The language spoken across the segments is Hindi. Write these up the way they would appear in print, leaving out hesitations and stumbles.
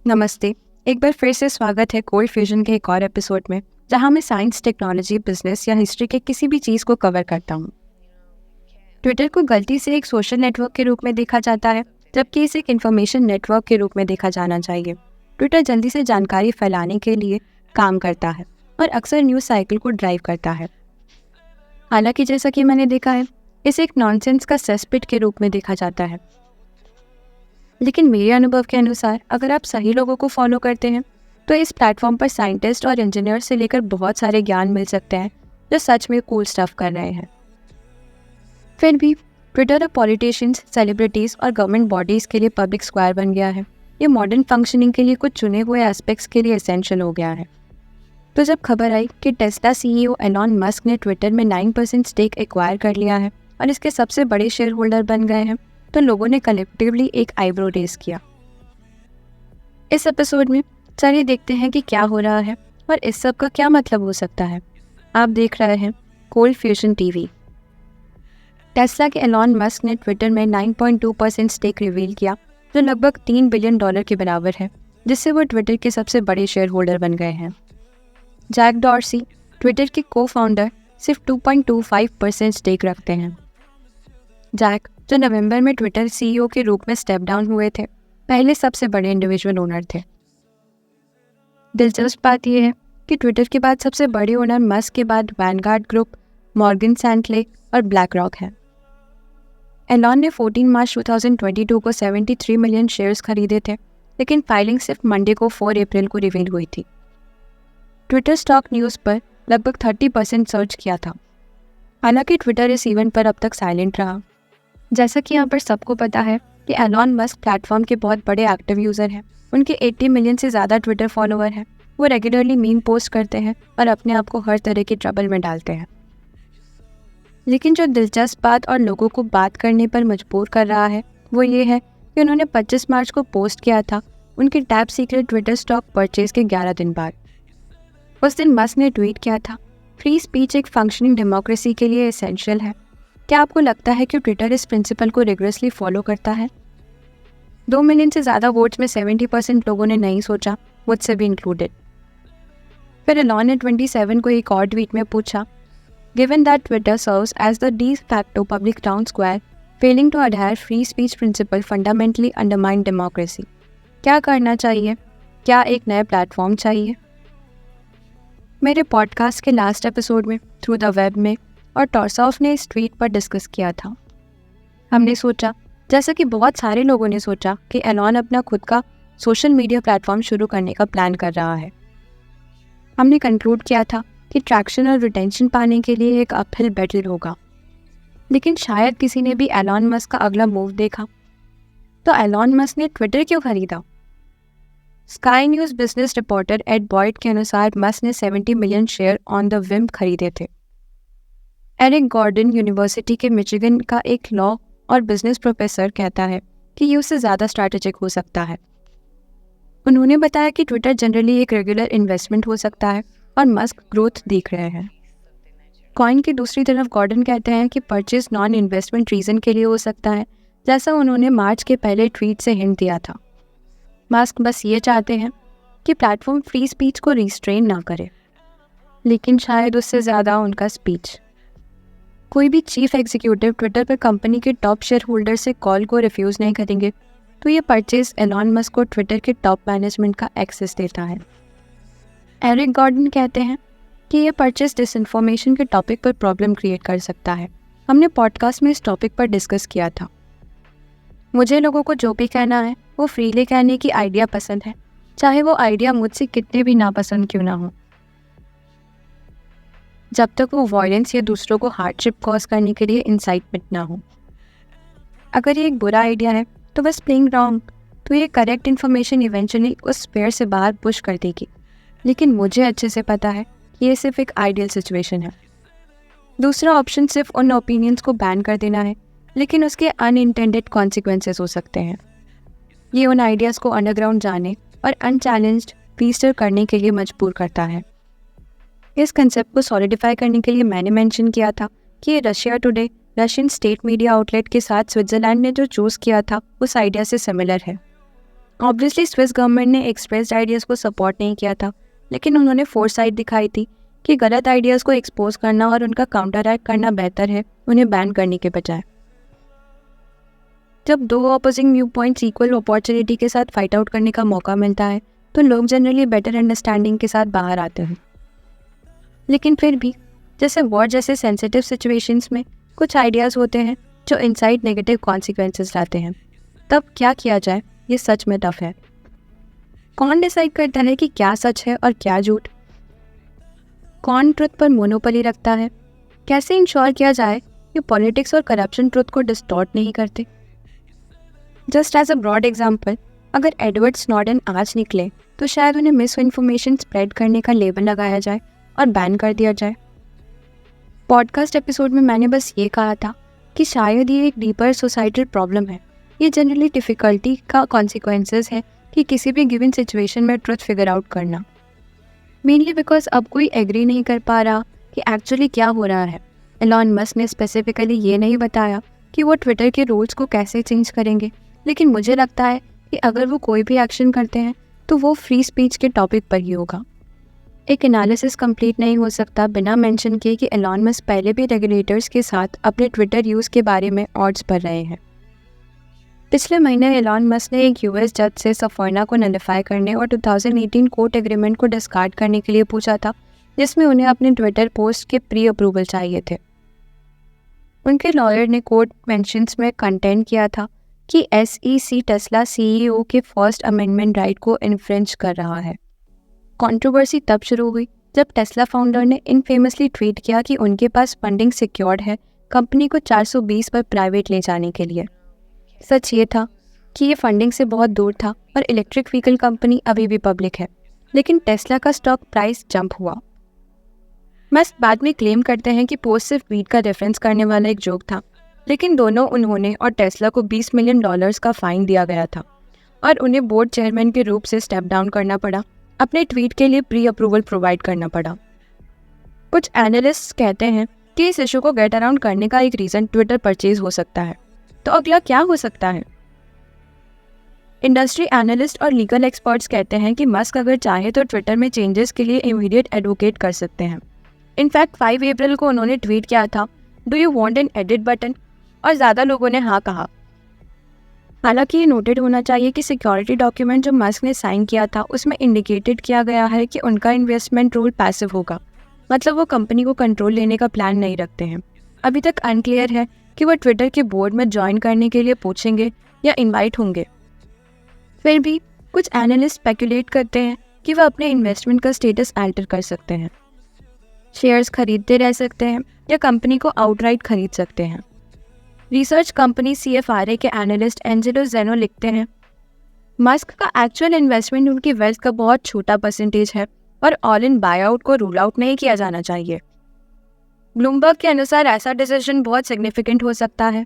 नमस्ते। एक बार फिर से स्वागत है कोल्ड फ्यूजन के एक और एपिसोड में, जहां मैं साइंस, टेक्नोलॉजी, बिजनेस या हिस्ट्री के किसी भी चीज़ को कवर करता हूं। ट्विटर को गलती से एक सोशल नेटवर्क के रूप में देखा जाता है, जबकि इसे एक इन्फॉर्मेशन नेटवर्क के रूप में देखा जाना चाहिए। ट्विटर जल्दी से जानकारी फैलाने के लिए काम करता है और अक्सर न्यूज़ साइकिल को ड्राइव करता है। हालांकि जैसा कि मैंने देखा है, इसे एक नॉनसेंस का सेसपिट के रूप में देखा जाता है। लेकिन मेरे अनुभव के अनुसार अगर आप सही लोगों को फॉलो करते हैं तो इस प्लेटफॉर्म पर साइंटिस्ट और इंजीनियर से लेकर बहुत सारे ज्ञान मिल सकते हैं जो सच में कूल स्टफ कर रहे हैं। फिर भी ट्विटर अब पॉलिटिशियंस, सेलिब्रिटीज़ और गवर्नमेंट बॉडीज़ के लिए पब्लिक स्क्वायर बन गया है। ये मॉडर्न फंक्शनिंग के लिए कुछ चुने हुए एस्पेक्ट्स के लिए एसेंशियल हो गया है। तो जब खबर आई कि टेस्ला सीईओ एलॉन मस्क ने ट्विटर में 9% स्टेक एक्वायर कर लिया है और इसके सबसे बड़े शेयर होल्डर बन गए हैं, तो लोगों ने कलेक्टिवली एक आईब्रो रेज किया। इस एपिसोड में चलिए देखते हैं कि क्या हो रहा है और इस सब का क्या मतलब हो सकता है। आप देख रहे हैं कोल्ड फ्यूजन टीवी। टेस्ला के एलॉन मस्क ने ट्विटर में 9.2% स्टेक रिवील किया, जो लगभग $3 बिलियन के बराबर है, जिससे वो ट्विटर के सबसे बड़े शेयर होल्डर बन गए हैं। जैक डॉर्सी, ट्विटर के को फाउंडर, सिर्फ 2.25% स्टेक रखते हैं। जैक, जो नवंबर में ट्विटर सीईओ के रूप में स्टेप डाउन हुए थे, पहले सबसे बड़े इंडिविजुअल ओनर थे। दिलचस्प बात यह है कि ट्विटर के बाद सबसे बड़े ओनर मस्क के बाद वैनगार्ड ग्रुप, मॉर्गन स्टैनले और ब्लैक रॉक हैं। एलॉन ने 14 मार्च 2022 को 73 मिलियन शेयर्स खरीदे थे, लेकिन फाइलिंग सिर्फ मंडे को 4 अप्रैल को रिवील हुई थी। ट्विटर स्टॉक न्यूज़ पर लगभग 30% सर्च किया था। हालांकि ट्विटर इस इवेंट पर अब तक साइलेंट रहा। जैसा कि यहाँ पर सबको पता है कि एलॉन मस्क प्लेटफॉर्म के बहुत बड़े एक्टिव यूज़र हैं। उनके 80 मिलियन से ज़्यादा ट्विटर फॉलोअर हैं। वो रेगुलरली मीम पोस्ट करते हैं और अपने आप को हर तरह की ट्रबल में डालते हैं। लेकिन जो दिलचस्प बात और लोगों को बात करने पर मजबूर कर रहा है वो ये है कि उन्होंने 25 मार्च को पोस्ट किया था उनके tap secret Twitter stock purchase के 11 दिन बाद। उस दिन मस्क ने ट्वीट किया था, फ्री स्पीच एक फंक्शनिंग डेमोक्रेसी के लिए एसेंशियल है। क्या आपको लगता है कि ट्विटर इस प्रिंसिपल को रिगरसली फॉलो करता है? 2 मिलियन से ज़्यादा वोट्स में 70% लोगों ने नहीं सोचा, मुझसे भी इंक्लूडेड। फिर एलॉन ने 27 को एक और ट्वीट में पूछा, given that Twitter serves as the de facto public town square, failing to adhere free speech principle fundamentally undermine democracy. क्या करना चाहिए? क्या एक नया प्लेटफॉर्म चाहिए? मेरे पॉडकास्ट के लास्ट एपिसोड में थ्रू द वेब में और टॉर्सॉफ ने इस ट्वीट पर डिस्कस किया था। हमने सोचा, जैसा कि बहुत सारे लोगों ने सोचा, कि एलॉन अपना खुद का सोशल मीडिया प्लेटफॉर्म शुरू करने का प्लान कर रहा है। हमने कंक्लूड किया था कि ट्रैक्शन और रिटेंशन पाने के लिए एक अपहिल बैटल होगा। लेकिन शायद किसी ने भी एलॉन मस्क का अगला मूव देखा। तो एलॉन मस्क ने ट्विटर क्यों खरीदा? Sky News business reporter Ed Boyd के अनुसार मस्क ने 70 मिलियन शेयर ऑन द विम खरीदे थे। एरिक गॉर्डन, यूनिवर्सिटी के मिशिगन का एक लॉ और बिजनेस प्रोफेसर, कहता है कि ये उससे ज़्यादा स्ट्रैटेजिक हो सकता है। उन्होंने बताया कि ट्विटर जनरली एक रेगुलर इन्वेस्टमेंट हो सकता है और मस्क ग्रोथ देख रहे हैं। कॉइन की दूसरी तरफ गॉर्डन कहते हैं कि परचेज नॉन इन्वेस्टमेंट रीज़न के लिए हो सकता है, जैसा उन्होंने मार्च के पहले ट्वीट से हिंट दिया था। मस्क बस ये चाहते हैं कि प्लेटफॉर्म फ्री स्पीच को रिस्ट्रेन ना करे, लेकिन शायद उससे ज़्यादा उनका स्पीच। कोई भी चीफ एग्जीक्यूटिव ट्विटर पर कंपनी के टॉप शेयर होल्डर से कॉल को रिफ्यूज़ नहीं करेंगे, तो ये परचेज एलॉन मस्क को ट्विटर के टॉप मैनेजमेंट का एक्सेस देता है। एरिक गॉर्डन कहते हैं कि ये परचेज डिसइंफॉर्मेशन के टॉपिक पर प्रॉब्लम क्रिएट कर सकता है। हमने पॉडकास्ट में इस टॉपिक पर डिस्कस किया था। मुझे लोगों को जो भी कहना है वो फ्रीली कहने की आइडिया पसंद है, चाहे वो आइडिया मुझसे कितने भी नापसंद क्यों ना हो, जब तक वो वायलेंस या दूसरों को हार्डशिप कॉज करने के लिए इंसाइटमेंट ना हो। अगर ये एक बुरा आइडिया है तो बस प्लेइंग रॉन्ग, तो ये करेक्ट इन्फॉर्मेशन इवेंचुअली उस स्फीयर से बाहर पुश कर देगी। लेकिन मुझे अच्छे से पता है कि ये सिर्फ एक आइडियल सिचुएशन है। दूसरा ऑप्शन सिर्फ उन ओपिनियंस को बैन कर देना है, लेकिन उसके अनइंटेंडेड कॉन्सिक्वेंसेस हो सकते हैं। ये उन आइडियाज़ को अंडरग्राउंड जाने और अनचैलेंज्ड रीस्टर करने के लिए मजबूर करता है। इस कंसेप्ट को सॉलिडिफाई करने के लिए मैंने मेंशन किया था कि ये Russia today, Russian state media outlet के साथ स्विट्ज़रलैंड ने जो चूज़ किया था उस आइडिया से सिमिलर है। ऑब्वियसली स्विस गवर्नमेंट ने एक्सप्रेस्ड आइडियाज़ को सपोर्ट नहीं किया था, लेकिन उन्होंने फोरसाइट दिखाई थी कि गलत आइडियाज़ को एक्सपोज करना और उनका काउंटरएक्ट करना बेहतर है उन्हें बैन करने के बजाय। जब दो opposing view points equal opportunity के साथ फाइट आउट करने का मौका मिलता है तो लोग जनरली बेटर अंडरस्टैंडिंग के साथ बाहर आते हैं। लेकिन फिर भी जैसे वॉर जैसे सेंसिटिव सिचुएशंस में कुछ आइडियाज़ होते हैं जो इनसाइड नेगेटिव कॉन्सिक्वेंसेस लाते हैं। तब क्या किया जाए, ये सच में टफ है। कौन डिसाइड करता है कि क्या सच है और क्या झूठ? कौन ट्रुथ पर मोनोपोली रखता है? कैसे इंश्योर किया जाए कि पॉलिटिक्स और करप्शन ट्रुथ को डिस्टॉर्ट नहीं करते? Just as a broad example, अगर एडवर्ड स्नोडेन आज निकले तो शायद उन्हें मिस इन्फॉर्मेशन स्प्रेड करने का लेबल लगाया जाए और बैन कर दिया जाए। पॉडकास्ट एपिसोड में मैंने बस ये कहा था कि शायद ये एक डीपर सोसाइटल प्रॉब्लम है। ये जनरली डिफ़िकल्टी का कॉन्सिक्वेंसेस है कि किसी भी गिवन सिचुएशन में ट्रुथ फिगर आउट करना। मेनली बिकॉज अब कोई एग्री नहीं कर पा रहा कि एक्चुअली क्या हो रहा है। एलॉन मस्क ने स्पेसिफिकली ये नहीं बताया कि वो ट्विटर के रूल्स को कैसे चेंज करेंगे, लेकिन मुझे लगता है कि अगर वो कोई भी एक्शन करते हैं तो वो फ्री स्पीच के टॉपिक पर ही होगा। एक एनालिसिस कंप्लीट नहीं हो सकता बिना मेंशन किए कि एलॉन मस्क पहले भी रेगुलेटर्स के साथ अपने ट्विटर यूज़ के बारे में ऑड्स भर रहे हैं। पिछले महीने एलॉन मस्क ने एक यूएस जज से सफरना को नलिफाई करने और 2018 कोर्ट एग्रीमेंट को डिस्कार्ड करने के लिए पूछा था, जिसमें उन्हें अपने ट्विटर पोस्ट के प्री अप्रूवल चाहिए थे। उनके लॉयर ने कोर्ट मेंशंस में कंटेंट किया था कि SEC टेस्ला CEO के फर्स्ट अमेंडमेंट राइट को इन्फ्रिंज कर रहा है। कंट्रोवर्सी तब शुरू हुई जब टेस्ला फाउंडर ने इनफेमसली ट्वीट किया कि उनके पास फंडिंग सिक्योर्ड है कंपनी को 420 पर प्राइवेट ले जाने के लिए। सच ये था कि ये फंडिंग से बहुत दूर था और इलेक्ट्रिक व्हीकल कंपनी अभी भी पब्लिक है, लेकिन टेस्ला का स्टॉक प्राइस जंप हुआ। मस्क बाद में क्लेम करते हैं कि पोस्ट सिर्फ ट्वीट का रेफरेंस करने वाला एक जोक था, लेकिन दोनों उन्होंने और टेस्ला को $20 मिलियन का फाइन दिया गया था और उन्हें बोर्ड चेयरमैन के रूप से स्टेप डाउन करना पड़ा, अपने ट्वीट के लिए प्री अप्रूवल प्रोवाइड करना पड़ा। कुछ एनालिस्ट्स कहते हैं कि इस इशू को गेट अराउंड करने का एक रीज़न ट्विटर परचेज हो सकता है। तो अगला क्या हो सकता है? इंडस्ट्री एनालिस्ट और लीगल एक्सपर्ट्स कहते हैं कि मस्क अगर चाहे तो ट्विटर में चेंजेस के लिए इमीडिएट एडवोकेट कर सकते हैं। इनफैक्ट 5 अप्रैल को उन्होंने ट्वीट किया था, do you want an edit button? और ज़्यादा लोगों ने हाँ कहा। हालांकि ये नोटेड होना चाहिए कि सिक्योरिटी डॉक्यूमेंट जो मस्क ने साइन किया था उसमें इंडिकेटेड किया गया है कि उनका इन्वेस्टमेंट रोल पैसिव होगा, मतलब वो कंपनी को कंट्रोल लेने का प्लान नहीं रखते हैं। अभी तक अनक्लियर है कि वो ट्विटर के बोर्ड में ज्वाइन करने के लिए पूछेंगे या इनवाइट होंगे। फिर भी कुछ एनालिस्ट स्पेकुलेट करते हैं कि वह अपने इन्वेस्टमेंट का स्टेटस अल्टर कर सकते हैं, शेयर्स खरीदते रह सकते हैं या कंपनी को आउटराइट खरीद सकते हैं। रिसर्च कंपनी CFRA के एनालिस्ट एंजेलो जेनो लिखते हैं, मस्क का एक्चुअल इन्वेस्टमेंट उनकी वेल्थ का बहुत छोटा परसेंटेज है और ऑल इन बायआउट को रूल आउट नहीं किया जाना चाहिए। ब्लूमबर्ग के अनुसार ऐसा डिसीजन बहुत सिग्निफिकेंट हो सकता है।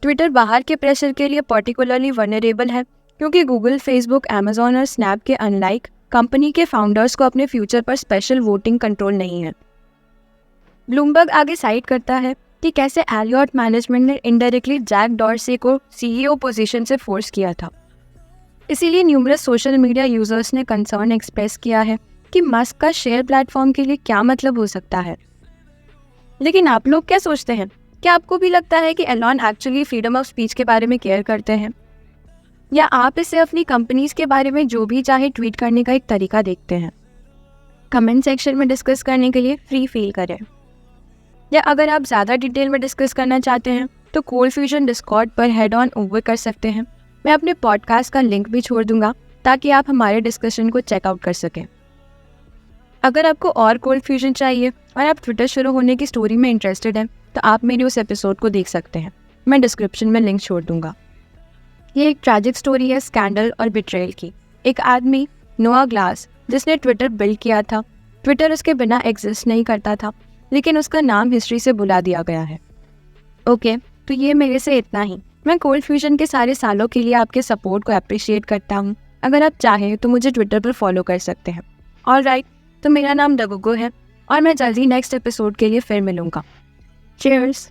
ट्विटर बाहर के प्रेशर के लिए पर्टिकुलरली वनरेबल है क्योंकि गूगल, फेसबुक, अमेजॉन और स्नैप के अनलाइक कंपनी के फाउंडर्स को अपने फ्यूचर पर स्पेशल वोटिंग कंट्रोल नहीं है। ब्लूमबर्ग आगे साइट करता है कि कैसे एलियट मैनेजमेंट ने इनडायरेक्टली जैक डॉर्से को CEO पोजीशन से फोर्स किया था। इसीलिए न्यूमरस सोशल मीडिया यूजर्स ने कंसर्न एक्सप्रेस किया है कि मस्क का शेयर प्लेटफॉर्म के लिए क्या मतलब हो सकता है। लेकिन आप लोग क्या सोचते हैं? क्या आपको भी लगता है कि Elon actually freedom of speech के बारे में केयर करते हैं, या आप इसे अपनी कंपनीज के बारे में जो भी चाहे ट्वीट करने का एक तरीका देखते हैं? कमेंट सेक्शन में डिस्कस करने के लिए फ्री फील करें। या अगर आप ज़्यादा डिटेल में डिस्कस करना चाहते हैं तो कोल्ड फ्यूजन डिस्कॉर्ड पर हेड ऑन ओवर कर सकते हैं। मैं अपने पॉडकास्ट का लिंक भी छोड़ दूंगा ताकि आप हमारे डिस्कशन को चेकआउट कर सकें। अगर आपको और कोल्ड फ्यूजन चाहिए और आप ट्विटर शुरू होने की स्टोरी में इंटरेस्टेड हैं तो आप मेरी उस एपिसोड को देख सकते हैं। मैं डिस्क्रिप्शन में लिंक छोड़ दूंगा। ये एक ट्रैजिक स्टोरी है स्कैंडल और बिट्रेयल की। एक आदमी नोआ ग्लास जिसने ट्विटर बिल्ड किया था, ट्विटर उसके बिना एग्जिस्ट नहीं करता था, लेकिन उसका नाम हिस्ट्री से बुला दिया गया है। ओके, तो ये मेरे से इतना ही। मैं कोल्ड फ्यूजन के सारे सालों के लिए आपके सपोर्ट को अप्रिशिएट करता हूँ। अगर आप चाहें तो मुझे ट्विटर पर फॉलो कर सकते हैं। ऑलराइट, तो मेरा नाम डगुगो है और मैं जल्दी नेक्स्ट एपिसोड के लिए फिर मिलूँगा। चीयर्स।